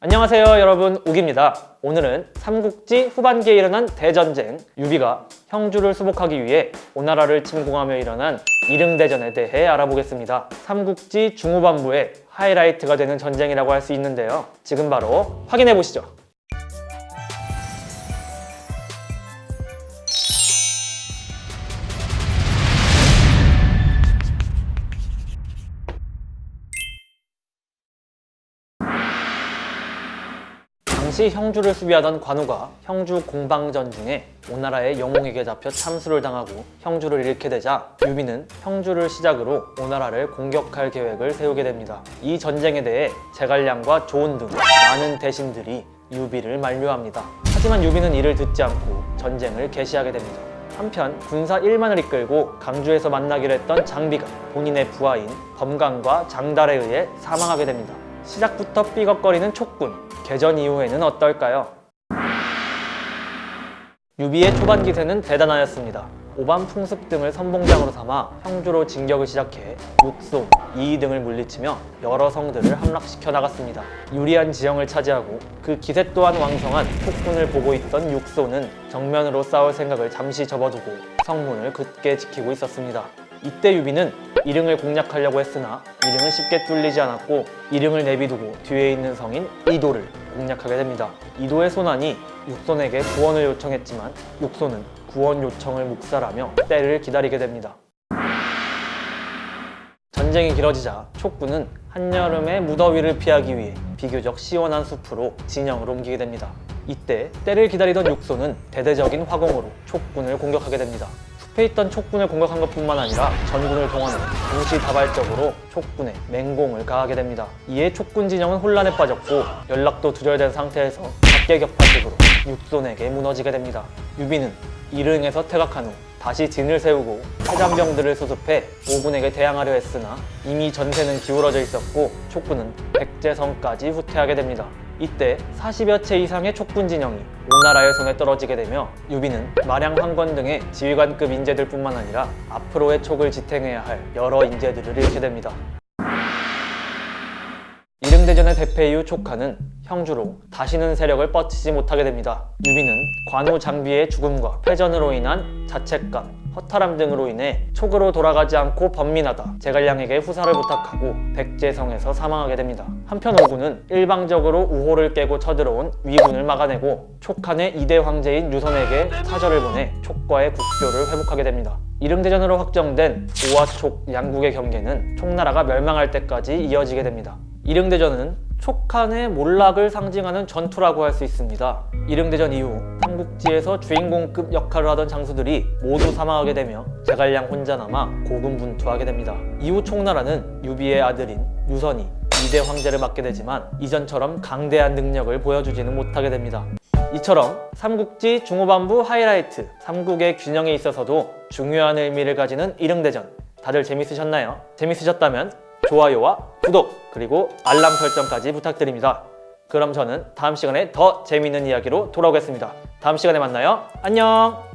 안녕하세요 여러분, 욱입니다. 오늘은 삼국지 후반기에 일어난 대전쟁, 유비가 형주를 수복하기 위해 오나라를 침공하며 일어난 이릉대전에 대해 알아보겠습니다. 삼국지 중후반부의 하이라이트가 되는 전쟁이라고 할 수 있는데요. 지금 바로 확인해 보시죠. 당시 형주를 수비하던 관우가 형주 공방전 중에 오나라의 영웅에게 잡혀 참수를 당하고 형주를 잃게 되자 유비는 형주를 시작으로 오나라를 공격할 계획을 세우게 됩니다. 이 전쟁에 대해 제갈량과 조은 등 많은 대신들이 유비를 만류합니다. 하지만 유비는 이를 듣지 않고 전쟁을 개시하게 됩니다. 한편 군사 1만을 이끌고 강주에서 만나기로 했던 장비가 본인의 부하인 범강과 장달에 의해 사망하게 됩니다. 시작부터 삐걱거리는 촉군, 개전 이후에는 어떨까요? 유비의 초반 기세는 대단하였습니다. 오반 풍습 등을 선봉장으로 삼아 형주로 진격을 시작해 육손, 이이 등을 물리치며 여러 성들을 함락시켜 나갔습니다. 유리한 지형을 차지하고 그 기세 또한 왕성한 촉군을 보고 있던 육손은 정면으로 싸울 생각을 잠시 접어두고 성문을 굳게 지키고 있었습니다. 이때 유비는 이릉을 공략하려고 했으나 이릉은 쉽게 뚫리지 않았고 이릉을 내비두고 뒤에 있는 성인 이도를 공략하게 됩니다. 이도의 손안이 육손에게 구원을 요청했지만 육손은 구원 요청을 묵살하며 때를 기다리게 됩니다. 전쟁이 길어지자 촉군은 한여름의 무더위를 피하기 위해 비교적 시원한 숲으로 진영을 옮기게 됩니다. 이때 때를 기다리던 육손은 대대적인 화공으로 촉군을 공격하게 됩니다. 숲에 있던 촉군을 공격한 것뿐만 아니라 전군을 동원해 동시다발적으로 촉군에 맹공을 가하게 됩니다. 이에 촉군 진영은 혼란에 빠졌고 연락도 두절된 상태에서 각계격파식으로 육손에게 무너지게 됩니다. 유비는 이릉에서 퇴각한 후 다시 진을 세우고 해잔병들을 수습해 오군에게 대항하려 했으나 이미 전세는 기울어져 있었고 촉군은 백제성까지 후퇴하게 됩니다. 이때 40여 채 이상의 촉군 진영이 오나라의 손에 떨어지게 되며 유비는 마량 황건 등의 지휘관급 인재들 뿐만 아니라 앞으로의 촉을 지탱해야 할 여러 인재들을 잃게 됩니다. 이릉대전의 대패 이후 촉하는 형주로 다시는 세력을 뻗치지 못하게 됩니다. 유비는 관우 장비의 죽음과 패전으로 인한 자책감, 허탈함 등으로 인해 촉으로 돌아가지 않고 번민하다 제갈량에게 후사를 부탁하고 백제성에서 사망하게 됩니다. 한편 오군은 일방적으로 우호를 깨고 쳐들어온 위군을 막아내고 촉한의 2대 황제인 유선에게 사절을 보내 촉과의 국교를 회복하게 됩니다. 이릉대전으로 확정된 오와 촉 양국의 경계는 촉나라가 멸망할 때까지 이어지게 됩니다. 이릉대전은 촉한의 몰락을 상징하는 전투라고 할 수 있습니다. 이릉대전 이후 삼국지에서 주인공급 역할을 하던 장수들이 모두 사망하게 되며 제갈량 혼자 남아 고군분투하게 됩니다. 이후 촉나라는 유비의 아들인 유선이 2대 황제를 맡게 되지만 이전처럼 강대한 능력을 보여주지는 못하게 됩니다. 이처럼 삼국지 중후반부 하이라이트, 삼국의 균형에 있어서도 중요한 의미를 가지는 이릉대전, 다들 재밌으셨나요? 재밌으셨다면 좋아요와 구독, 그리고 알람 설정까지 부탁드립니다. 그럼 저는 다음 시간에 더 재미있는 이야기로 돌아오겠습니다. 다음 시간에 만나요. 안녕!